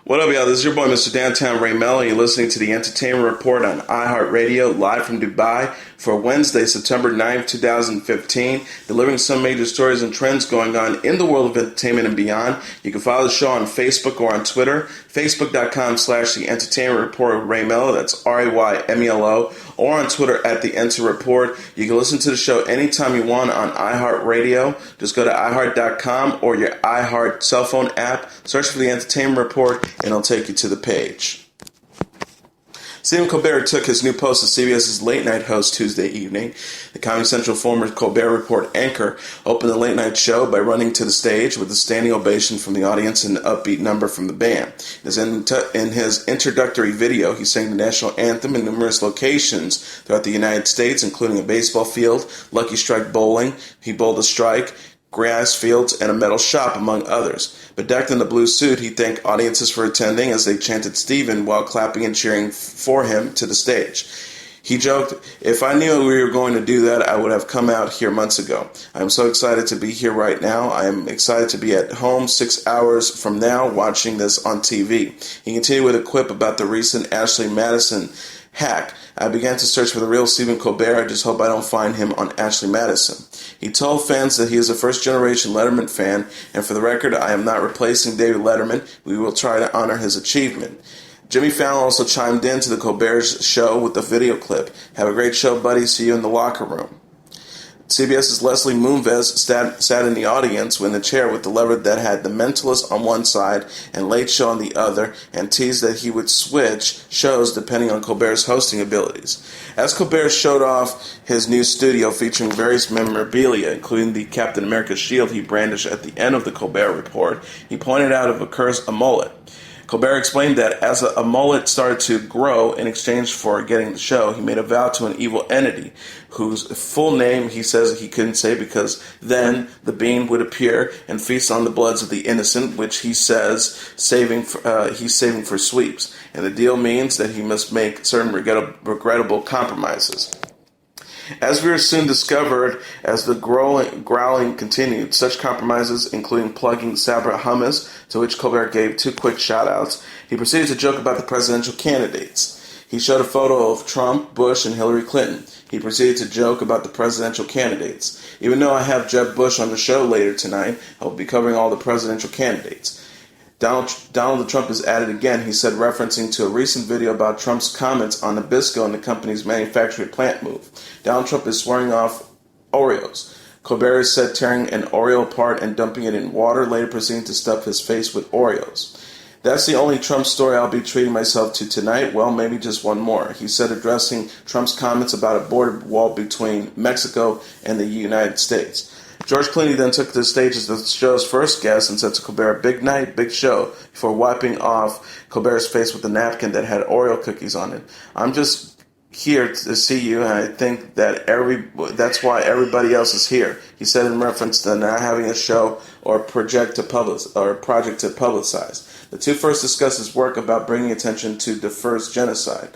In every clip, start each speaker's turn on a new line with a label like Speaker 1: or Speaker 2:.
Speaker 1: What up, y'all? This is your boy, Mr. Downtown Ray Mello. You're listening to the Entertainment Report on iHeartRadio, live from Dubai for Wednesday, September 9th, 2015, delivering some major stories and trends going on in the world of entertainment and beyond. You can follow the show on Facebook or on Twitter, facebook.com/The Entertainment Report with Ray Mello, that's RAYMELO, or on Twitter at The Enter Report. You can listen to the show anytime you want on iHeartRadio. Just go to iHeart.com or your iHeart cell phone app, search for The Entertainment Report, and it'll take you to the page. Stephen Colbert took his new post as CBS's late-night host Tuesday evening. The Comedy Central former Colbert Report anchor opened the late-night show by running to the stage with a standing ovation from the audience and an upbeat number from the band. In his introductory video, he sang the national anthem in numerous locations throughout the United States, including a baseball field, Lucky Strike bowling, he bowled a strike, grass fields, and a metal shop, among others. Bedecked in the blue suit, he thanked audiences for attending as they chanted Stephen while clapping and cheering for him to the stage. He joked, "If I knew we were going to do that, I would have come out here months ago. I am so excited to be here right now. I am excited to be at home 6 hours from now watching this on TV." He continued with a quip about the recent Ashley Madison hack. "I began to search for the real Stephen Colbert. I just hope I don't find him on Ashley Madison." He told fans that he is a first-generation Letterman fan, and for the record, I am not replacing David Letterman. We will try to honor his achievement. Jimmy Fallon also chimed in to the Colbert's show with a video clip. "Have a great show, buddy. See you in the locker room." CBS's Leslie Moonves sat in the audience in the chair with the lever that had The Mentalist on one side and Late Show on the other, and teased that he would switch shows depending on Colbert's hosting abilities. As Colbert showed off his new studio featuring various memorabilia, including the Captain America shield he brandished at the end of the Colbert Report, he pointed out it occurs a mullet. Colbert explained that as a mullet started to grow in exchange for getting the show, he made a vow to an evil entity whose full name he says he couldn't say because then the being would appear and feast on the bloods of the innocent, which he says he's saving for sweeps. And the deal means that he must make certain regrettable compromises. As we were soon discovered, as the growling continued, such compromises, including plugging Sabra Hummus, to which Colbert gave 2 quick shout-outs, he proceeded to joke about the presidential candidates. He showed a photo of Trump, Bush, and Hillary Clinton. He proceeded to joke about the presidential candidates. "Even though I have Jeb Bush on the show later tonight, I will be covering all the presidential candidates." Donald Trump is at it again, he said, referencing to a recent video about Trump's comments on Nabisco and the company's manufacturing plant move. Donald Trump is swearing off Oreos. Colbert is said tearing an Oreo apart and dumping it in water, later proceeding to stuff his face with Oreos. "That's the only Trump story I'll be treating myself to tonight. Well, maybe just one more," he said, addressing Trump's comments about a border wall between Mexico and the United States. George Clooney then took the stage as the show's first guest and said to Colbert, "Big night, big show," before wiping off Colbert's face with a napkin that had Oreo cookies on it. "I'm just here to see you, and I think that that's why everybody else is here," he said in reference to not having a show or project to publicize. The two first discussed his work about bringing attention to the first genocide.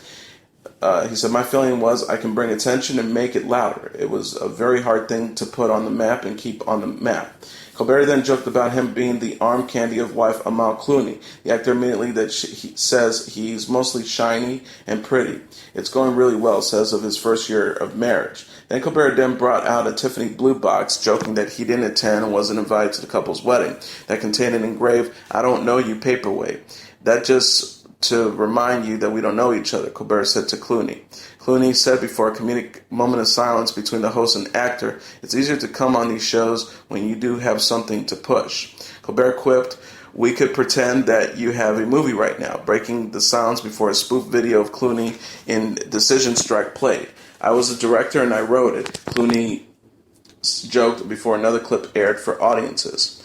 Speaker 1: He said, "My feeling was I can bring attention and make it louder. It was a very hard thing to put on the map and keep on the map." Colbert then joked about him being the arm candy of wife Amal Clooney. The actor immediately he says he's mostly shiny and pretty. "It's going really well," says of his first year of marriage. Then Colbert then brought out a Tiffany blue box, joking that he didn't attend and wasn't invited to the couple's wedding, that contained an engraved "I don't know you" paperweight. "That just to remind you that we don't know each other," Colbert said to Clooney. Clooney said before a comedic moment of silence between the host and actor, "It's easier to come on these shows when you do have something to push." Colbert quipped, "We could pretend that you have a movie right now," breaking the silence before a spoof video of Clooney in Decision Strike played. "I was a director and I wrote it," Clooney joked before another clip aired for audiences.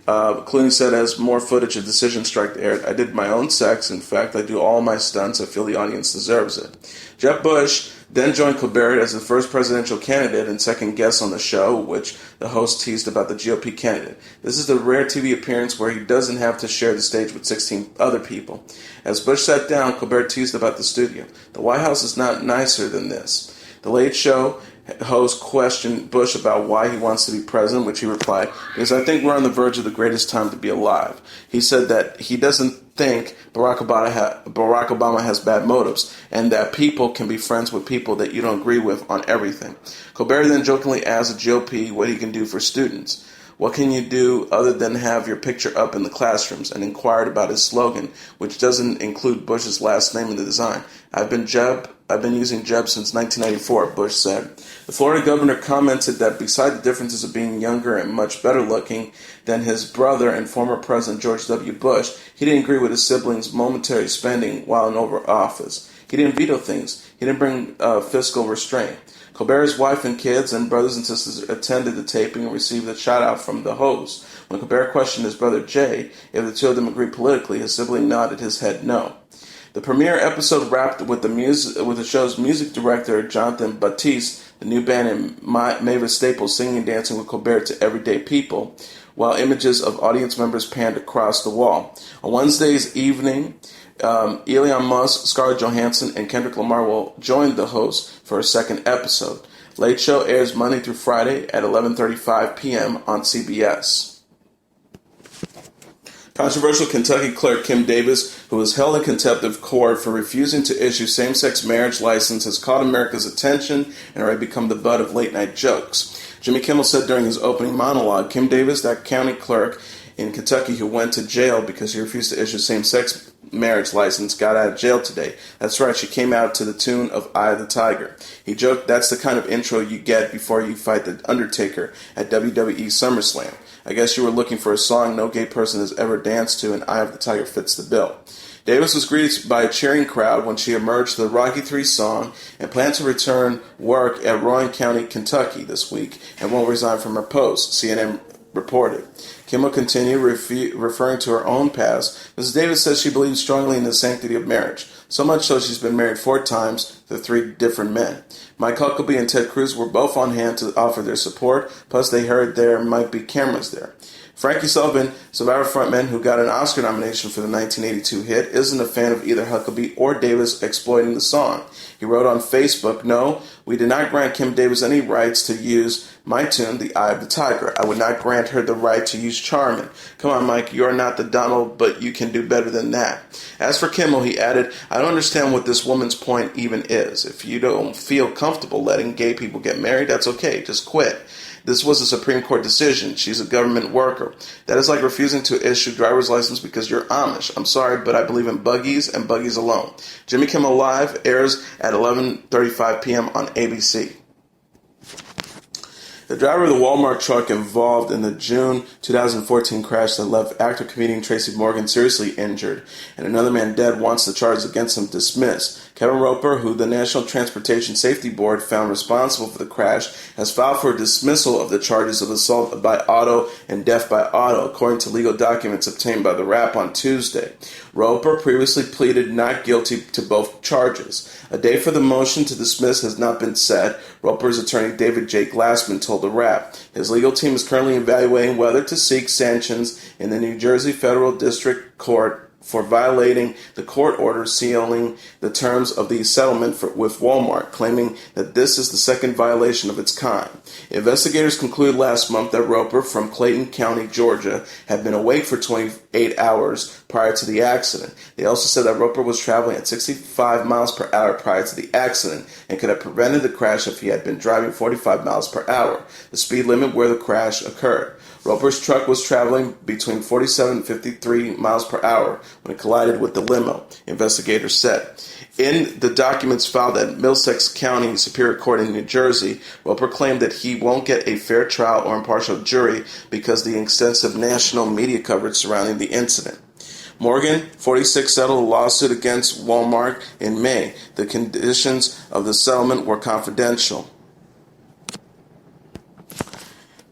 Speaker 1: Clooney said as more footage of Decision Strike aired, "I did my own sex. In fact, I do all my stunts. I feel the audience deserves it." Jeb Bush then joined Colbert as the first presidential candidate and second guest on the show, which the host teased about the GOP candidate. This is the rare TV appearance where he doesn't have to share the stage with 16 other people. As Bush sat down, Colbert teased about the studio. "The White House is not nicer than this. The Late Show host questioned Bush about why he wants to be president, which he replied, because I think we're on the verge of the greatest time to be alive. He said that he doesn't think Barack Obama has bad motives, and that people can be friends with people that you don't agree with on everything. Colbert then jokingly asked the GOP what he can do for students. What can you do other than have your picture up in the classrooms? And inquired about his slogan, which doesn't include Bush's last name in the design. I've been using Jeb since 1994, Bush said. The Florida governor commented that beside the differences of being younger and much better looking than his brother and former President George W. Bush, he didn't agree with his siblings' momentary spending while in Oval Office. He didn't veto things. He didn't bring fiscal restraint. Colbert's wife and kids and brothers and sisters attended the taping and received a shout-out from the host. When Colbert questioned his brother Jay if the two of them agreed politically, his sibling nodded his head no. The premiere episode wrapped with the show's music director, Jonathan Batiste, the new band, and Mavis Staples singing and dancing with Colbert to Everyday People, while images of audience members panned across the wall. On Wednesday's evening, Elon Musk, Scarlett Johansson, and Kendrick Lamar will join the host for a second episode. Late Show airs Monday through Friday at 11:35 p.m. on CBS. Controversial Kentucky clerk Kim Davis, who was held in contempt of court for refusing to issue same-sex marriage license, has caught America's attention and already become the butt of late-night jokes. Jimmy Kimmel said during his opening monologue, Kim Davis, that county clerk in Kentucky who went to jail because he refused to issue same-sex marriage license, got out of jail today. That's right, she came out to the tune of Eye of the Tiger. He joked that's the kind of intro you get before you fight The Undertaker at WWE SummerSlam. I guess you were looking for a song no gay person has ever danced to, and Eye of the Tiger fits the bill. Davis was greeted by a cheering crowd when she emerged to the Rocky III song and planned to return work at Rowan County, Kentucky this week and won't resign from her post, CNN reported. Kimmel continued, referring to her own past. Mrs. Davis says she believes strongly in the sanctity of marriage, so much so she's been married 4 times to 3 different men. Mike Huckabee and Ted Cruz were both on hand to offer their support, plus they heard there might be cameras there. Frankie Sullivan, Survivor frontman who got an Oscar nomination for the 1982 hit, isn't a fan of either Huckabee or Davis exploiting the song. He wrote on Facebook, "No, we did not grant Kim Davis any rights to use my tune, The Eye of the Tiger. I would not grant her the right to use Charmin. Come on, Mike, you are not the Donald, but you can do better than that." As for Kimmel, he added, "I don't understand what this woman's point even is. If you don't feel comfortable letting gay people get married, that's okay. Just quit. This was a Supreme Court decision. She's a government worker. That is like refusing to issue driver's license because you're Amish. I'm sorry, but I believe in buggies and buggies alone." Jimmy Kimmel Live airs at 11:35 p.m. on ABC. The driver of the Walmart truck involved in the June 2014 crash that left actor-comedian Tracy Morgan seriously injured and another man dead wants the charges against him dismissed. Kevin Roper, who the National Transportation Safety Board found responsible for the crash, has filed for dismissal of the charges of assault by auto and death by auto, according to legal documents obtained by the Wrap on Tuesday. Roper previously pleaded not guilty to both charges. A date for the motion to dismiss has not been set, Roper's attorney David J. Glassman told the Wrap. His legal team is currently evaluating whether to seek sanctions in the New Jersey Federal District Court for violating the court order sealing the terms of the settlement with Walmart, claiming that this is the second violation of its kind. Investigators concluded last month that Roper from Clayton County, Georgia, had been awake for 28 hours prior to the accident. They also said that Roper was traveling at 65 miles per hour prior to the accident and could have prevented the crash if he had been driving 45 miles per hour, the speed limit where the crash occurred. Roper's truck was traveling between 47 and 53 miles per hour when it collided with the limo, investigators said. In the documents filed at Middlesex County Superior Court in New Jersey, Roper claimed that he won't get a fair trial or impartial jury because of the extensive national media coverage surrounding the incident. Morgan, 46, settled a lawsuit against Walmart in May. The conditions of the settlement were confidential.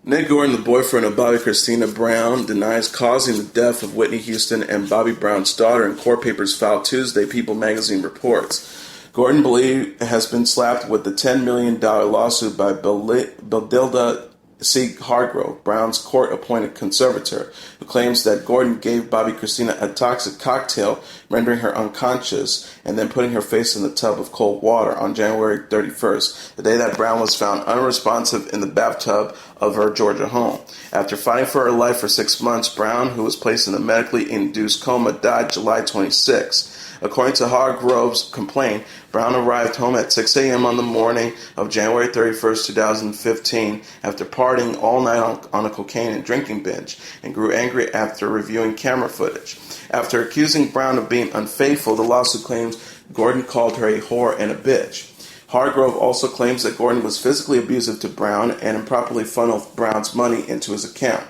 Speaker 1: Nick Gordon, the boyfriend of Bobby Christina Brown, denies causing the death of Whitney Houston and Bobby Brown's daughter in court papers filed Tuesday, People magazine reports. Gordon believed has been slapped with the $10 million lawsuit by Belinda C. Hargrove, Brown's court-appointed conservator, who claims that Gordon gave Bobby Christina a toxic cocktail, rendering her unconscious, and then putting her face in the tub of cold water on January 31st, the day that Brown was found unresponsive in the bathtub of her Georgia home. After fighting for her life for 6 months, Brown, who was placed in a medically induced coma, died July 26. According to Hargrove's complaint, Brown arrived home at 6 a.m. on the morning of January 31st, 2015, after partying all night on a cocaine and drinking binge, and grew angry after reviewing camera footage. After accusing Brown of being unfaithful, the lawsuit claims Gordon called her a whore and a bitch. Hargrove also claims that Gordon was physically abusive to Brown and improperly funneled Brown's money into his account.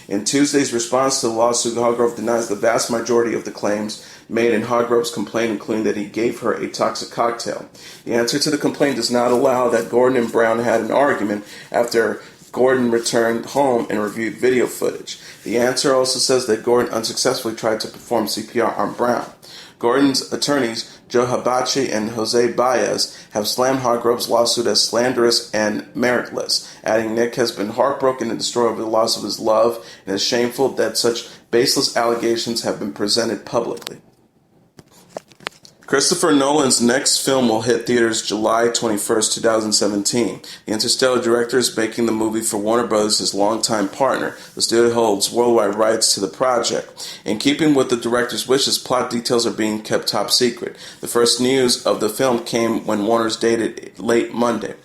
Speaker 1: In Tuesday's response to the lawsuit, Hargrove denies the vast majority of the claims made in Hargrove's complaint, including that he gave her a toxic cocktail. The answer to the complaint does not allow that Gordon and Brown had an argument after Gordon returned home and reviewed video footage. The answer also says that Gordon unsuccessfully tried to perform CPR on Brown. Gordon's attorneys, Joe Hibachi and Jose Baez, have slammed Hargrove's lawsuit as slanderous and meritless, adding Nick has been heartbroken and distraught over the loss of his love and is shameful that such baseless allegations have been presented publicly. Christopher Nolan's next film will hit theaters July 21st, 2017. The Interstellar director is making the movie for Warner Bros., his longtime partner. The studio holds worldwide rights to the project. In keeping with the director's wishes, plot details are being kept top secret. The first news of the film came when Warner's dated late Monday.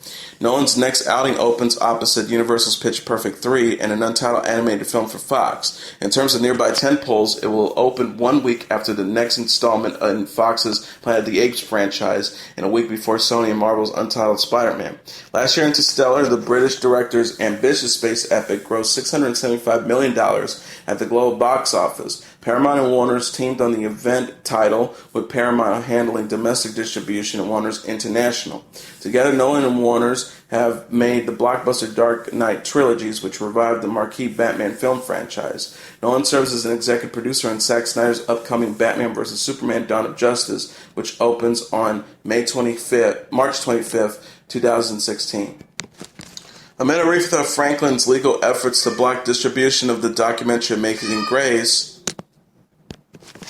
Speaker 1: Nolan's next outing opens opposite Universal's Pitch Perfect 3 and an untitled animated film for Fox. In terms of nearby tentpoles, it will open 1 week after the next installment in Fox's Planet of the Apes franchise and a week before Sony and Marvel's untitled Spider-Man. Last year, Interstellar, the British director's ambitious space epic, grossed $675 million at the global box office. Paramount and Warner's teamed on the event title, with Paramount handling domestic distribution and Warner's international. Together, Nolan and Warner's have made the blockbuster Dark Knight trilogies, which revived the marquee Batman film franchise. Nolan serves as an executive producer on Zack Snyder's upcoming Batman vs. Superman Dawn of Justice, which opens on March 25th, 2016. Amid Aretha Franklin's legal efforts to block distribution of the documentary Amazing Grace,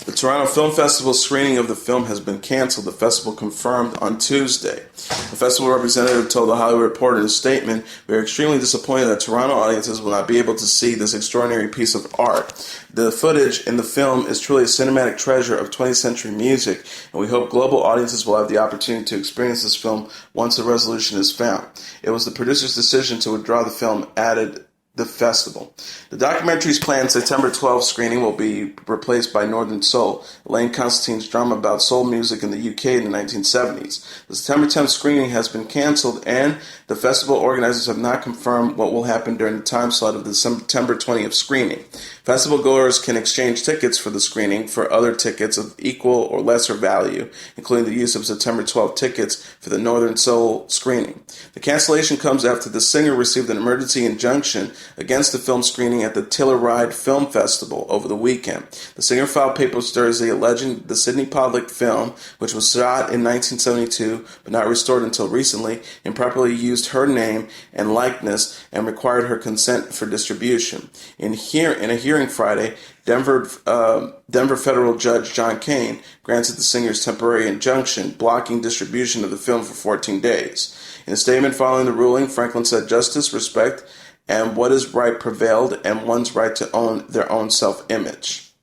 Speaker 1: the Toronto Film Festival screening of the film has been canceled, the festival confirmed on Tuesday. The festival representative told The Hollywood Reporter in a statement, "We are extremely disappointed that Toronto audiences will not be able to see this extraordinary piece of art. The footage in the film is truly a cinematic treasure of 20th century music, and we hope global audiences will have the opportunity to experience this film once a resolution is found. It was the producer's decision to withdraw the film," added the festival. The documentary's planned September 12th screening will be replaced by Northern Soul, Elaine Constantine's drama about soul music in the UK in the 1970s. The September 10th screening has been canceled, and the festival organizers have not confirmed what will happen during the time slot of the September 20th screening. Festival goers can exchange tickets for the screening for other tickets of equal or lesser value, including the use of September 12th tickets for the Northern Soul screening. The cancellation comes after the singer received an emergency injunction against the film screening at the Telluride Film Festival over the weekend. The singer filed papers Thursday alleging the Sidney Pollack film, which was shot in 1972 but not restored until recently, improperly used her name and likeness and required her consent for distribution. In a hearing Friday, Denver federal judge John Kane granted the singer's temporary injunction, blocking distribution of the film for 14 days. In a statement following the ruling, Franklin said justice, respect, and what is right prevailed, and one's right to own their own self-image.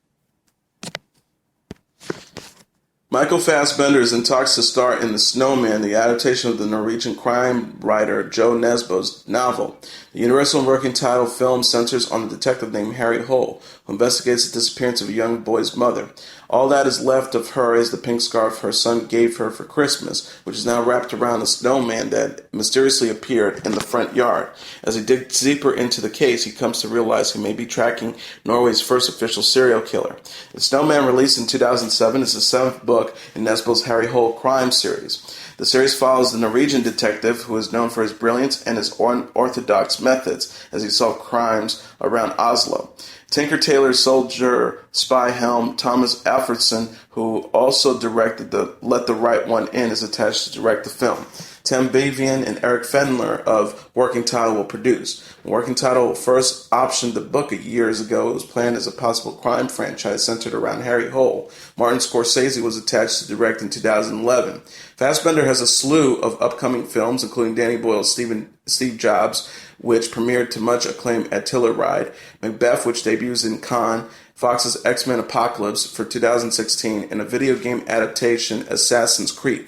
Speaker 1: Michael Fassbender is in talks to star in The Snowman, the adaptation of the Norwegian crime writer Joe Nesbo's novel. The Universal working title film centers on the detective named Harry Hole, who investigates the disappearance of a young boy's mother. All that is left of her is the pink scarf her son gave her for Christmas, which is now wrapped around the snowman that mysteriously appeared in the front yard. As he digs deeper into the case, he comes to realize he may be tracking Norway's first official serial killer. The Snowman, released in 2007, is the seventh book in Nesbo's Harry Hole crime series. The series follows the Norwegian detective, who is known for his brilliance and his unorthodox methods as he solved crimes around Oslo. Tinker Tailor Soldier spy helm Thomas Alfredson, who also directed the Let the Right One In, is attached to direct the film. Tim Bavian and Eric Fendler of Working Title will produce. When Working Title first optioned the book years ago, it was planned as a possible crime franchise centered around Harry Hole. Martin Scorsese was attached to direct in 2011. Fassbender has a slew of upcoming films, including Danny Boyle's Steve Jobs, which premiered to much acclaim at Telluride, Macbeth, which debuts in Cannes, Fox's X-Men Apocalypse for 2016, and a video game adaptation, Assassin's Creed.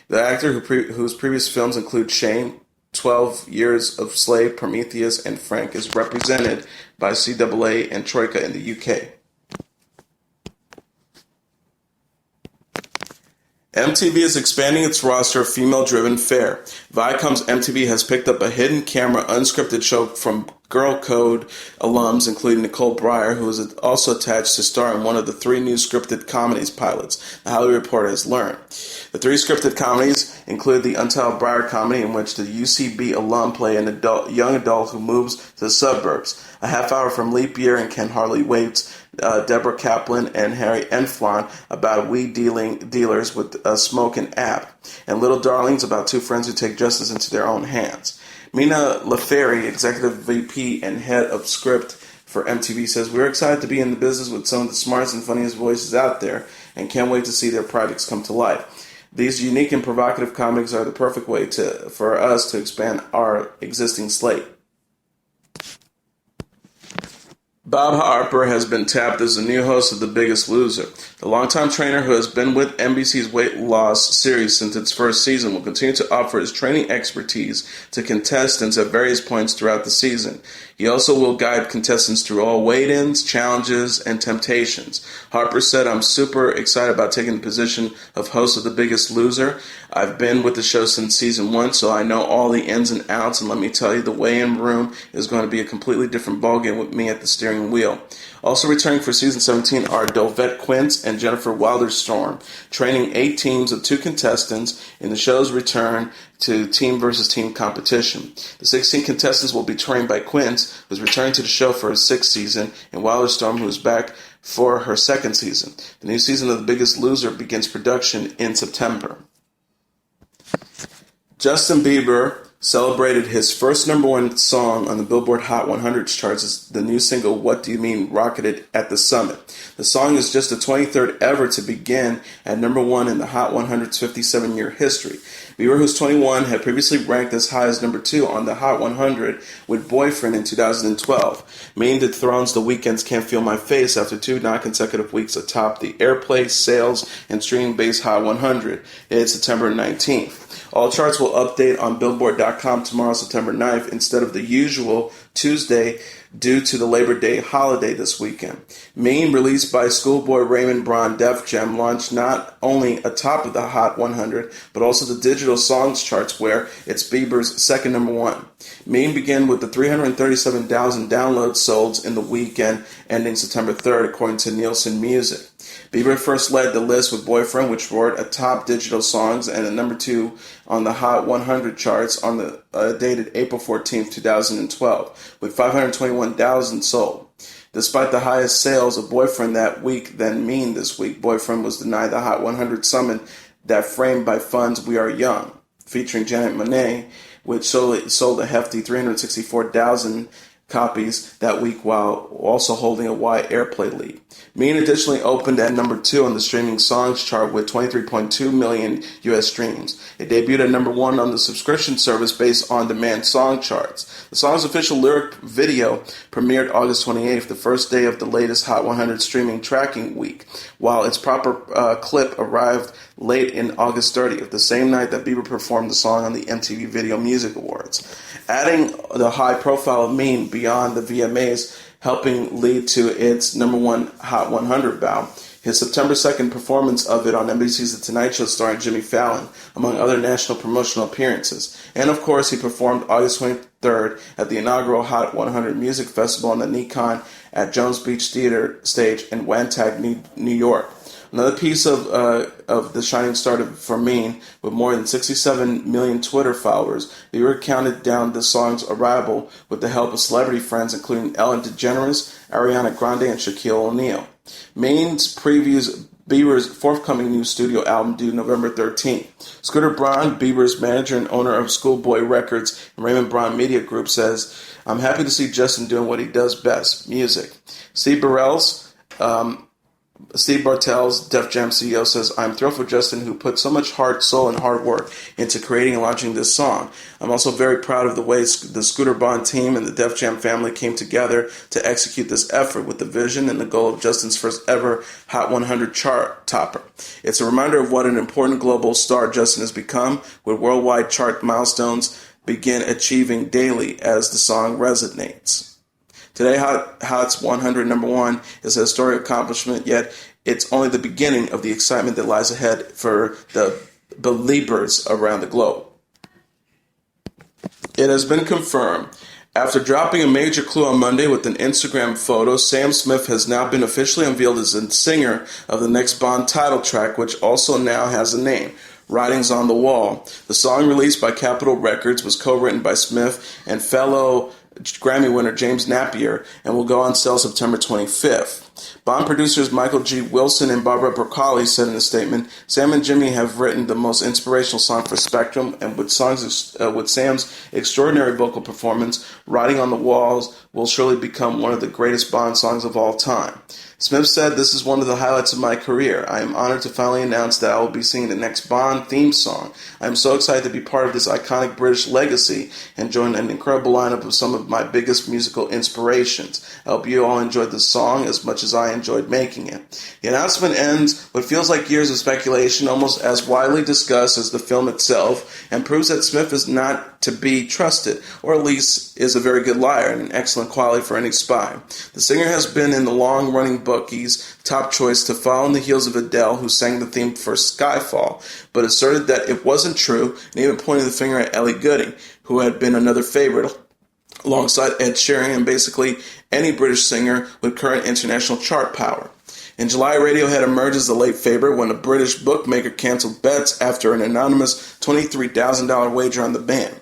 Speaker 1: The actor whose previous films include Shane, 12 Years of Slave, Prometheus, and Frank is represented by CAA and Troika in the UK. MTV is expanding its roster of female-driven fare. Viacom's MTV has picked up a hidden camera unscripted show from Girl Code alums, including Nicole Breyer, who is also attached to star in one of the 3 new scripted comedies pilots, the Hollywood Reporter has learned. The 3 scripted comedies include the Untitled Breyer comedy, in which the UCB alum play an young adult who moves to the suburbs, A Half Hour from Leap Year and Can Hardly Wait's Deborah Kaplan and Harry Enflon about weed dealers with a smoking app, and Little Darlings about 2 friends who take justice into their own hands. Mina LaFerry, Executive VP and Head of Script for MTV, says, "We're excited to be in the business with some of the smartest and funniest voices out there and can't wait to see their projects come to life. These unique and provocative comedies are the perfect way for us to expand our existing slate." Bob Harper has been tapped as the new host of The Biggest Loser. The longtime trainer who has been with NBC's weight loss series since its first season will continue to offer his training expertise to contestants at various points throughout the season. He also will guide contestants through all weigh-ins, challenges, and temptations. Harper said, "I'm super excited about taking the position of host of The Biggest Loser. I've been with the show since season 1, so I know all the ins and outs, and let me tell you, the weigh-in room is going to be a completely different ballgame with me at the steering wheel." Also returning for season 17 are Dovette Quince and Jennifer Wilderstorm, training 8 teams of 2 contestants in the show's return to team versus team competition. The 16 contestants will be trained by Quince, who's returning to the show for his 6th season, and Wilderstorm, who's back for her 2nd season. The new season of The Biggest Loser begins production in September. Justin Bieber celebrated his first #1 song on the Billboard Hot 100 charts as the new single "What Do You Mean" rocketed at the summit. The song is just the 23rd ever to begin at #1 in the Hot 100's 57-year history. Bieber, who's 21, had previously ranked as high as #2 on the Hot 100 with Boyfriend in 2012. Maine dethrones The Weeknd's Can't Feel My Face after 2 non-consecutive weeks atop the airplay, sales, and streaming-based Hot 100. It's September 19th. All charts will update on Billboard.com tomorrow, September 9th, instead of the usual Tuesday due to the Labor Day holiday this weekend. Mean, released by Schoolboy Raymond Braun Def Jam, launched not only atop of the Hot 100, but also the digital songs charts, where it's Bieber's second #1. Mean began with the 337,000 downloads sold in the weekend ending September 3rd, according to Nielsen Music. Bieber first led the list with Boyfriend, which roared atop digital songs and at #2 on the Hot 100 charts on the dated April 14th, 2012, with 521,000 sold. Despite the highest sales of Boyfriend that week than Mean this week, Boyfriend was denied the Hot 100 summit that framed by Fun's We Are Young, featuring Janet Monáe, which sold a hefty 364,000 copies that week while also holding a wide airplay lead. Mean additionally opened at #2 on the streaming songs chart with 23.2 million U.S. streams. It debuted at #1 on the subscription service based on demand song charts. The song's official lyric video premiered August 28th, the first day of the latest Hot 100 streaming tracking week, while its proper clip arrived late in August 30th, the same night that Bieber performed the song on the MTV Video Music Awards. Adding the high profile of Mean beyond the VMAs, helping lead to its #1 Hot 100 bow. His September 2nd performance of it on NBC's The Tonight Show starring Jimmy Fallon, among other national promotional appearances. And of course, he performed August 23rd at the inaugural Hot 100 Music Festival on the Nikon at Jones Beach Theater stage in Wantagh, New York. Another piece of the shining star for Mean, with more than 67 million Twitter followers. Bieber counted down the song's arrival with the help of celebrity friends including Ellen DeGeneres, Ariana Grande, and Shaquille O'Neal. Mean's previews Bieber's forthcoming new studio album due November 13th. Scooter Braun, Bieber's manager and owner of Schoolboy Records and Raymond Braun Media Group, says, "I'm happy to see Justin doing what he does best, music." Steve Bartels, Def Jam CEO, says, "I'm thrilled for Justin, who put so much heart, soul, and hard work into creating and launching this song. I'm also very proud of the way the Scooter Braun team and the Def Jam family came together to execute this effort with the vision and the goal of Justin's first ever Hot 100 chart topper. It's a reminder of what an important global star Justin has become, with worldwide chart milestones begin achieving daily as the song resonates." Today, Hot's 100 number one is a historic accomplishment, yet it's only the beginning of the excitement that lies ahead for the believers around the globe. It has been confirmed. After dropping a major clue on Monday with an Instagram photo, Sam Smith has now been officially unveiled as the singer of the next Bond title track, which also now has a name, Writings on the Wall. The song, released by Capitol Records, was co-written by Smith and fellow Grammy winner James Napier and will go on sale September 25th. Bond producers Michael G. Wilson and Barbara Broccoli said in a statement, "Sam and Jimmy have written the most inspirational song for Spectrum, and with Sam's extraordinary vocal performance, Writing on the Walls will surely become one of the greatest Bond songs of all time." Smith said, "This is one of the highlights of my career. I am honored to finally announce that I will be singing the next Bond theme song. I am so excited to be part of this iconic British legacy and join an incredible lineup of some of my biggest musical inspirations. I hope you all enjoyed the song as much as I enjoyed making it." The announcement ends what feels like years of speculation, almost as widely discussed as the film itself, and proves that Smith is not to be trusted, or at least is a very good liar and an excellent quality for any spy. The singer has been in the long-running bookies' top choice to follow in the heels of Adele, who sang the theme for Skyfall, but asserted that it wasn't true, and even pointed the finger at Ellie Goulding, who had been another favorite alongside Ed Sheeran and basically any British singer with current international chart power. In July, Radiohead emerged as the late favorite when a British bookmaker canceled bets after an anonymous $23,000 wager on the band.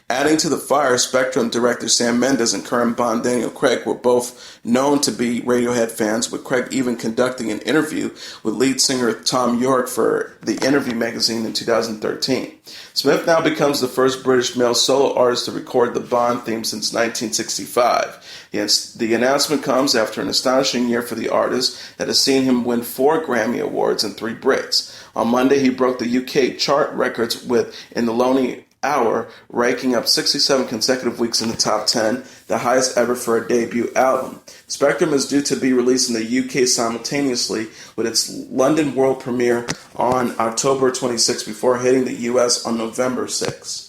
Speaker 1: Adding to the fire, Spectrum director Sam Mendes and current Bond Daniel Craig were both known to be Radiohead fans, with Craig even conducting an interview with lead singer Tom York for The Interview magazine in 2013. Smith now becomes the first British male solo artist to record the Bond theme since 1965. The announcement comes after an astonishing year for the artist that has seen him win 4 Grammy Awards and 3 Brits. On Monday, he broke the UK chart records with In the Lonely Hour, ranking up 67 consecutive weeks in the top 10, the highest ever for a debut album. Spectrum is due to be released in the UK simultaneously with its London world premiere on October 26 before hitting the US on November 6.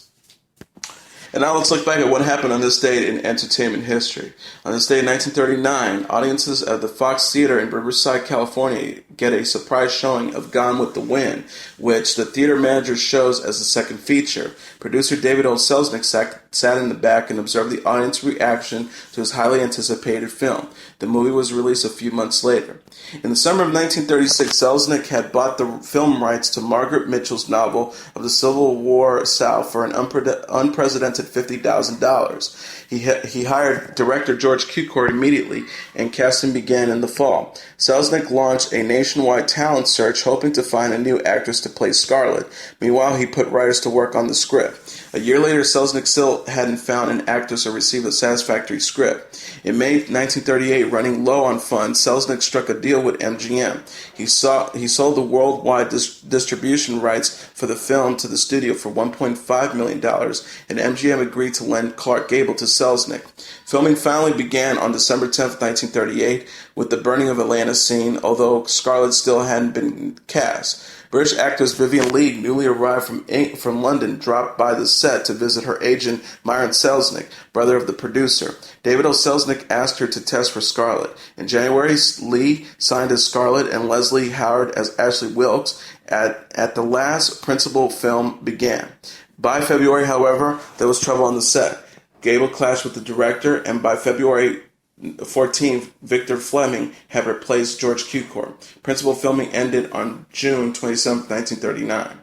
Speaker 1: And now let's look back at what happened on this date in entertainment history. On this day in 1939, audiences at the Fox Theater in Riverside, California get a surprise showing of Gone with the Wind, which the theater manager shows as the second feature. Producer David O. Selznick sat in the back and observed the audience reaction to his highly anticipated film. The movie was released a few months later. In the summer of 1936, Selznick had bought the film rights to Margaret Mitchell's novel of the Civil War South for an unprecedented $50,000. He hired director George Cukor immediately, and casting began in the fall. Selznick launched a nationwide talent search, hoping to find a new actress to play Scarlett. Meanwhile, he put writers to work on the script. A year later, Selznick still hadn't found an actress or received a satisfactory script. In May 1938, running low on funds, Selznick struck a deal with MGM. He sold the worldwide distribution rights for the film to the studio for $1.5 million, and MGM agreed to lend Clark Gable to Selznick. Filming finally began on December 10, 1938, with the burning of Atlanta scene, although Scarlett still hadn't been cast. British actress Vivien Leigh, newly arrived from London, dropped by the set to visit her agent Myron Selznick, brother of the producer. David O. Selznick asked her to test for Scarlett. In January, Leigh signed as Scarlett and Leslie Howard as Ashley Wilkes at the last principal film began. By February, however, there was trouble on the set. Gable clashed with the director, and by February 14th, Victor Fleming had replaced George Cukor. Principal filming ended on June 27, 1939.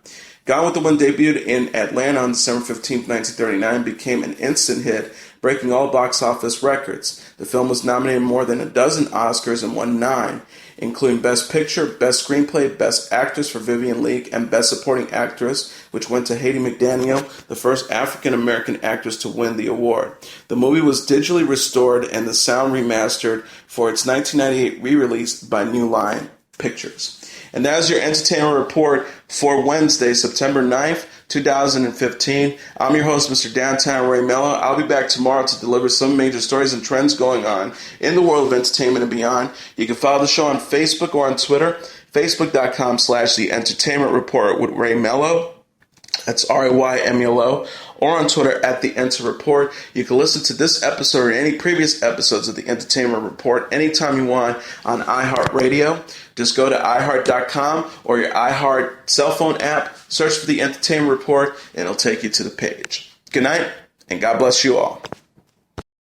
Speaker 1: Gone with the Wind debuted in Atlanta on December 15, 1939, became an instant hit, breaking all box office records. The film was nominated more than a dozen Oscars and won 9, including Best Picture, Best Screenplay, Best Actress for Vivien Leigh, and Best Supporting Actress, which went to Hattie McDaniel, the first African-American actress to win the award. The movie was digitally restored and the sound remastered for its 1998 re-release by New Line Pictures. And that is your entertainment report for Wednesday, September 9th, 2015. I'm your host, Mr. Downtown Ray Mello. I'll be back tomorrow to deliver some major stories and trends going on in the world of entertainment and beyond. You can follow the show on Facebook or on Twitter, facebook.com/The Entertainment Report with Ray Mello. That's RAYMELO, or on Twitter at The Enter Report. You can listen to this episode or any previous episodes of The Entertainment Report anytime you want on iHeartRadio. Just go to iHeart.com or your iHeart cell phone app, search for The Entertainment Report, and it'll take you to the page. Good night, and God bless you all.